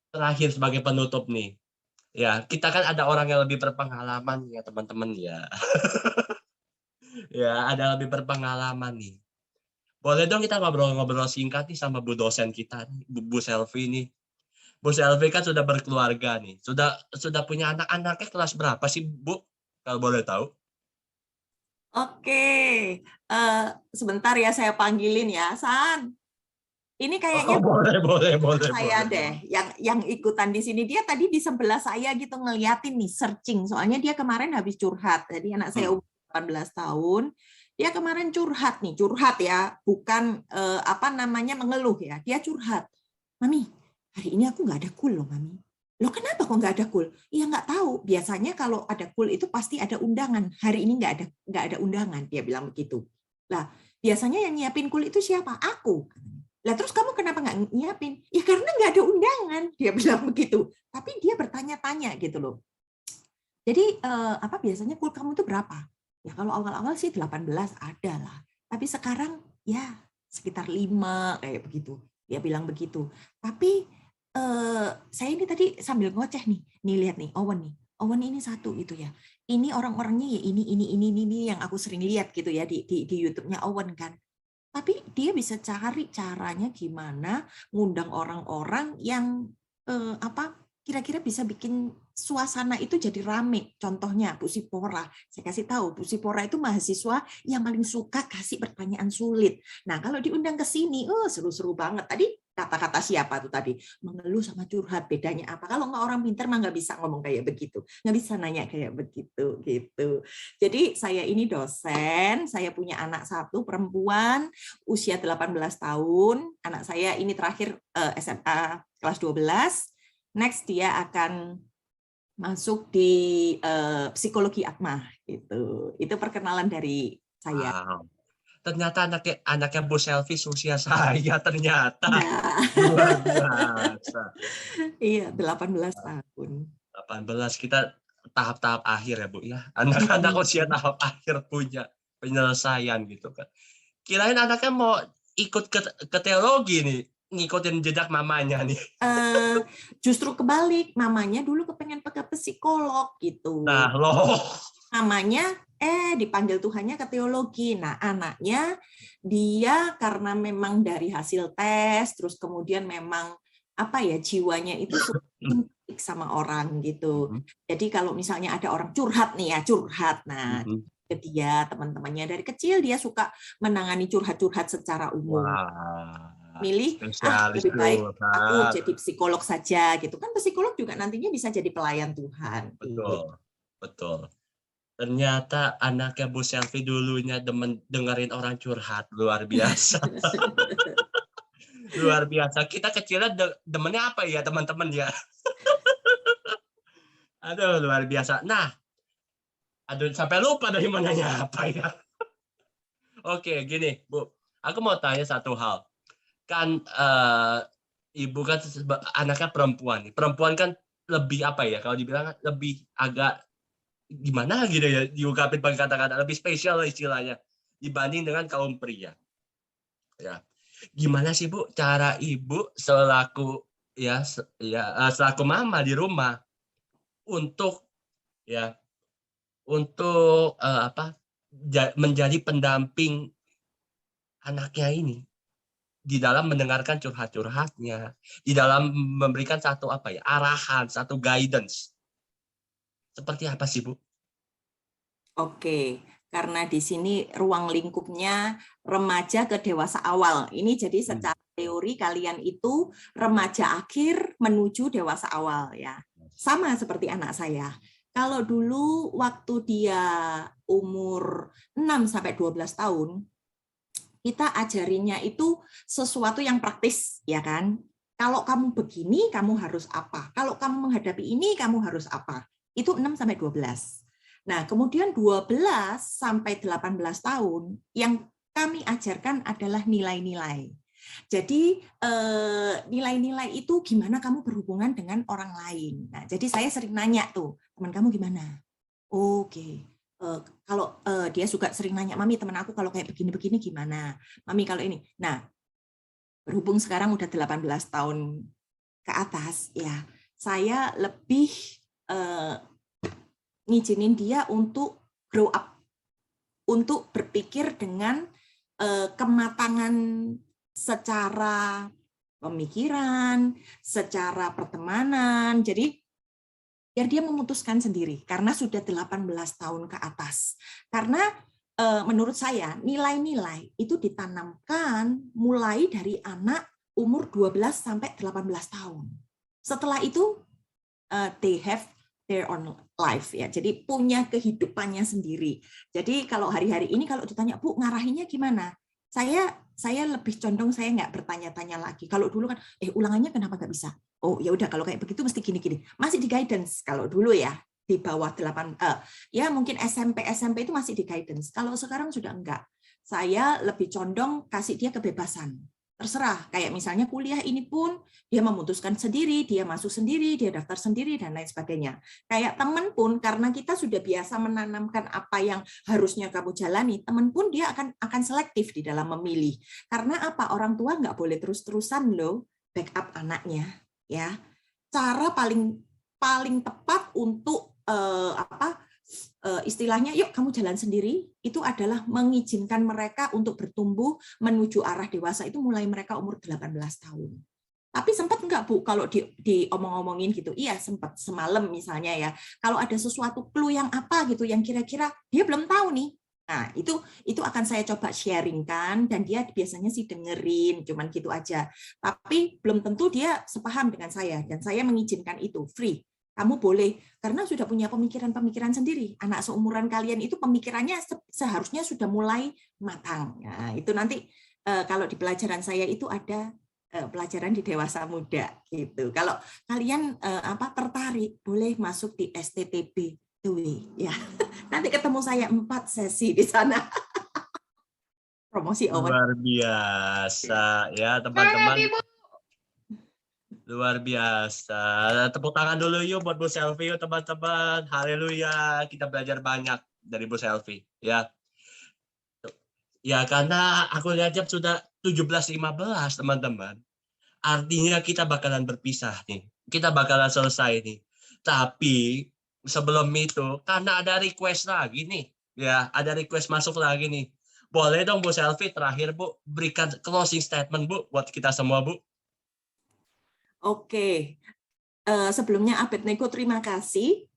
terakhir sebagai penutup nih. Ya, kita kan ada orang yang lebih berpengalaman ya, teman-teman ya. Ya, ada lebih berpengalaman nih. Boleh dong kita ngobrol-ngobrol singkat nih sama Bu dosen kita nih, Bu Selvi nih. Bu Selvi kan sudah berkeluarga nih. Sudah punya anak-anaknya kelas berapa sih, Bu? Kalau boleh tahu. Oke, sebentar ya saya panggilin ya, San. Ini Oh, kayaknya boleh, saya deh yang ikutan di sini. Dia tadi di sebelah saya gitu ngeliatin nih searching. Soalnya dia kemarin habis curhat. Jadi anak saya umur 18 tahun. Dia kemarin curhat nih, curhat ya, bukan apa namanya mengeluh ya. Dia curhat. Mami, hari ini aku nggak ada cool loh, Mami. Loh kenapa kok nggak ada cool? Iya nggak tahu. Biasanya kalau ada cool itu pasti ada undangan. Hari ini nggak ada undangan. Dia bilang begitu. Lah biasanya yang nyiapin cool itu siapa? Aku. Lah terus kamu kenapa nggak nyiapin? Ya karena nggak ada undangan. Dia bilang begitu. Tapi dia bertanya-tanya gitu loh. Jadi apa biasanya cool kamu itu berapa? Ya kalau awal-awal sih 18 ada lah. Tapi sekarang ya sekitar 5 kayak begitu. Dia bilang begitu. Tapi saya ini tadi sambil ngoceh nih. Nih lihat nih, Owen nih. Owen ini satu itu ya. Ini orang-orangnya ya ini yang aku sering lihat gitu ya di YouTube-nya Owen kan. Tapi dia bisa cari caranya gimana ngundang orang-orang yang apa kira-kira bisa bikin suasana itu jadi rame. Contohnya Bu Sipora. Saya kasih tahu, Bu Sipora itu mahasiswa yang paling suka kasih pertanyaan sulit. Nah, kalau diundang ke sini, seru-seru banget. Tadi kata-kata siapa tuh tadi? Mengeluh sama curhat, bedanya apa? Kalau nggak orang pintar mah nggak bisa ngomong kayak begitu. Nggak bisa nanya kayak begitu. Gitu. Jadi saya ini dosen, saya punya anak satu perempuan, usia 18 tahun. Anak saya ini terakhir SMA kelas 12. Next dia akan masuk di psikologi Atma gitu. Itu perkenalan dari saya. Wow. Ternyata anaknya Bu Selvi usia saya ternyata. Nah, Luar biasa. iya 18 tahun. 18 kita tahap-tahap akhir ya, Bu ya. Anak-anak usia tahap akhir punya penyelesaian gitu kan. Kirain anaknya mau ikut ke teologi nih, ngikutin jejak mamanya nih. Justru kebalik, mamanya dulu kepengen ke psikolog gitu. Nah, loh. Mamanya dipanggil Tuhannya ke teologi. Nah, anaknya dia karena memang dari hasil tes, terus kemudian memang apa ya jiwanya itu suka empati sama orang gitu. Jadi kalau misalnya ada orang curhat nih ya, curhat. Nah, ke dia teman-temannya dari kecil dia suka menangani curhat-curhat secara umum. Wah, Milih spesialis lebih baik aku curhat. jadi psikolog saja gitu kan, psikolog juga nantinya bisa jadi pelayan Tuhan. Betul, betul. Ternyata anaknya Bu Selvi dulunya demen dengerin orang curhat. Luar biasa. Luar biasa. Kita kecilnya demennya apa ya, teman-teman ya? Aduh, luar biasa. Nah, aduh, sampai lupa dari mananya apa ya. Oke, gini, Bu. Aku mau tanya satu hal. Kan ibu kan anaknya perempuan. Perempuan kan lebih apa ya? Kalau dibilang lebih agak gimana gitu ya, diungkapin pakai kata-kata lebih spesial istilahnya dibanding dengan kaum pria. Ya. Gimana sih Bu cara Ibu selaku selaku mama di rumah untuk ya untuk menjadi pendamping anaknya ini di dalam mendengarkan curhat-curhatnya, di dalam memberikan satu arahan, satu guidance. Seperti apa sih, Bu? Oke, karena di sini ruang lingkupnya remaja ke dewasa awal. Ini jadi secara teori kalian itu remaja akhir menuju dewasa awal ya. Sama seperti anak saya. Kalau dulu waktu dia umur 6 sampai 12 tahun, kita ajarinnya itu sesuatu yang praktis, ya kan? Kalau kamu begini, kamu harus apa? Kalau kamu menghadapi ini, kamu harus apa? Itu 6 sampai 12. Nah, kemudian 12 sampai 18 tahun yang kami ajarkan adalah nilai-nilai. Jadi nilai-nilai itu gimana kamu berhubungan dengan orang lain. Nah, jadi saya sering nanya tuh, teman kamu gimana? Oke. Kalau dia suka sering nanya, Mami teman aku kalau kayak begini-begini gimana? Mami kalau ini. Nah, berhubung sekarang udah 18 tahun ke atas, ya saya lebih ngizinin dia untuk grow up, untuk berpikir dengan kematangan secara pemikiran, secara pertemanan. Jadi biar dia memutuskan sendiri karena sudah 18 tahun ke atas. Karena menurut saya nilai-nilai itu ditanamkan mulai dari anak umur 12 sampai 18 tahun. Setelah itu they have their own life ya. Jadi punya kehidupannya sendiri. Jadi kalau hari-hari ini kalau ditanya, Bu, ngarahinnya gimana? Saya lebih condong saya nggak bertanya-tanya lagi. Kalau dulu kan, ulangannya kenapa nggak bisa? Oh ya udah kalau kayak begitu mesti gini-gini. Masih di guidance kalau dulu ya di bawah 8 ya mungkin SMP itu masih di guidance. Kalau sekarang sudah enggak. Saya lebih condong kasih dia kebebasan. Terserah, kayak misalnya kuliah ini pun dia memutuskan sendiri, dia masuk sendiri, dia daftar sendiri, dan lain sebagainya. Kayak teman pun, karena kita sudah biasa menanamkan apa yang harusnya kamu jalani, teman pun dia akan selektif di dalam memilih. Karena apa? Orang tua nggak boleh terus-terusan loh backup anaknya. Ya, cara paling tepat untuk istilahnya yuk kamu jalan sendiri itu adalah mengizinkan mereka untuk bertumbuh menuju arah dewasa itu mulai mereka umur 18 tahun. Tapi sempat enggak Bu kalau diomong-omongin gitu? Iya sempat semalam misalnya ya. Kalau ada sesuatu clue yang apa gitu yang kira-kira dia belum tahu nih. Nah, itu akan saya coba sharingkan dan dia biasanya sih dengerin, cuman gitu aja. Tapi belum tentu dia sepaham dengan saya dan saya mengizinkan itu free. Kamu boleh, karena sudah punya pemikiran-pemikiran sendiri. Anak seumuran kalian itu pemikirannya seharusnya sudah mulai matang. Nah, itu nanti kalau di pelajaran saya itu ada pelajaran di dewasa muda gitu. Kalau kalian tertarik, boleh masuk di STTB ya. Nanti ketemu saya 4 sesi di sana. Promosi award. Luar biasa ya teman-teman. Luar biasa. Tepuk tangan dulu yuk buat Bu Selvi yuk teman-teman. Haleluya. Kita belajar banyak dari Bu Selvi ya. Ya karena aku lihat jam sudah 17.15 teman-teman. Artinya kita bakalan berpisah nih. Kita bakalan selesai nih. Tapi sebelum itu karena ada request lagi nih. Ya, ada request masuk lagi nih. Boleh dong Bu Selvi terakhir Bu berikan closing statement Bu buat kita semua Bu. Oke, sebelumnya Abednego terima kasih.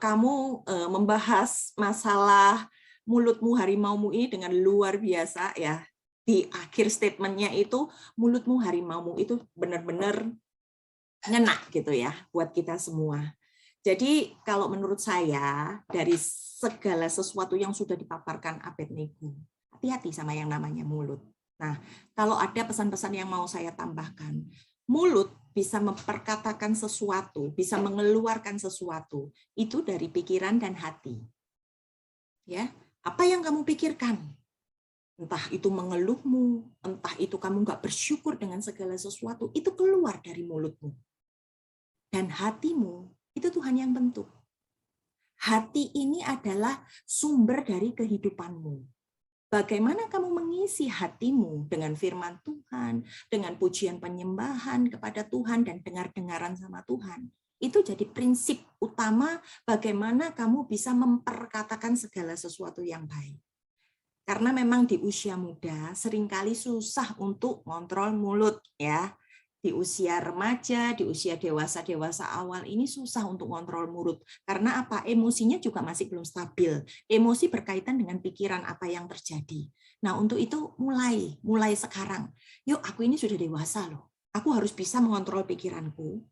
Kamu membahas masalah mulutmu harimaumu ini dengan luar biasa ya. Di akhir statementnya itu mulutmu harimaumu itu benar-benar ngena gitu ya buat kita semua. Jadi kalau menurut saya dari segala sesuatu yang sudah dipaparkan Abednego, hati-hati sama yang namanya mulut. Nah, kalau ada pesan-pesan yang mau saya tambahkan, mulut bisa memperkatakan sesuatu, bisa mengeluarkan sesuatu, itu dari pikiran dan hati. Ya, apa yang kamu pikirkan? Entah itu mengeluhmu, entah itu kamu nggak bersyukur dengan segala sesuatu, itu keluar dari mulutmu. Dan hatimu, itu Tuhan yang bentuk. Hati ini adalah sumber dari kehidupanmu. Bagaimana kamu mengisi hatimu dengan firman Tuhan, dengan pujian penyembahan kepada Tuhan, dan dengar-dengaran sama Tuhan. Itu jadi prinsip utama bagaimana kamu bisa memperkatakan segala sesuatu yang baik. Karena memang di usia muda seringkali susah untuk ngontrol mulut ya. Di usia remaja, di usia dewasa awal ini susah untuk ngontrol mulut. Karena apa? Emosinya juga masih belum stabil. Emosi berkaitan dengan pikiran apa yang terjadi. Nah, untuk itu mulai sekarang. Yuk, aku ini sudah dewasa loh. Aku harus bisa mengontrol pikiranku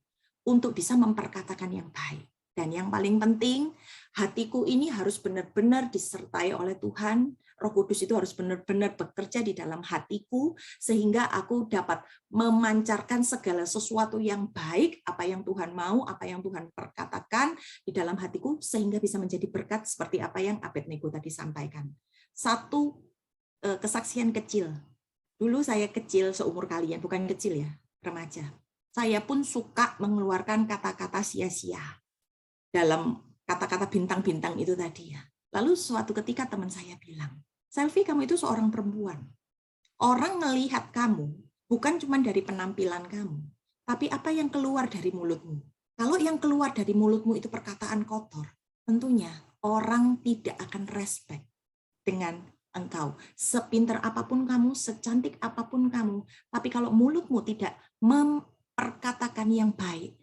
untuk bisa memperkatakan yang baik. Dan yang paling penting, hatiku ini harus benar-benar disertai oleh Tuhan. Roh Kudus itu harus benar-benar bekerja di dalam hatiku, sehingga aku dapat memancarkan segala sesuatu yang baik, apa yang Tuhan mau, apa yang Tuhan perkatakan di dalam hatiku, sehingga bisa menjadi berkat seperti apa yang Abednego tadi sampaikan. Satu kesaksian kecil. Dulu saya kecil seumur kalian, bukan kecil ya, remaja. Saya pun suka mengeluarkan kata-kata sia-sia dalam kata-kata bintang-bintang itu tadi ya. Lalu suatu ketika teman saya bilang, Selvi, kamu itu seorang perempuan. Orang melihat kamu bukan cuma dari penampilan kamu, tapi apa yang keluar dari mulutmu. Kalau yang keluar dari mulutmu itu perkataan kotor, tentunya orang tidak akan respect dengan engkau. Sepinter apapun kamu, secantik apapun kamu, tapi kalau mulutmu tidak memperkatakan yang baik,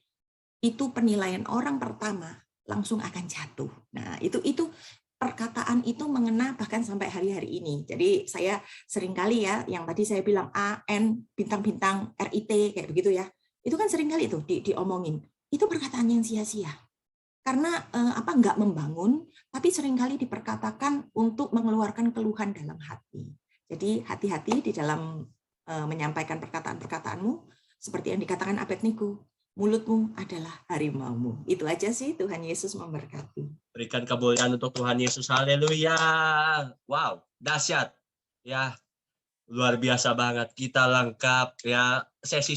itu penilaian orang pertama langsung akan jatuh. Nah, itu perkataan itu mengena bahkan sampai hari-hari ini. Jadi saya seringkali ya, yang tadi saya bilang A, N, bintang-bintang, RIT, kayak begitu ya. Itu kan seringkali itu diomongin. Itu perkataan yang sia-sia. Karena nggak membangun, tapi seringkali diperkatakan untuk mengeluarkan keluhan dalam hati. Jadi hati-hati di dalam menyampaikan perkataan-perkataanmu, seperti yang dikatakan Abednego, mulutmu adalah harimaumu. Itu aja sih, Tuhan Yesus memberkati. Berikan kemuliaan untuk Tuhan Yesus. Haleluya. Wow, dahsyat. Ya, luar biasa banget. Kita lengkap ya. Sesi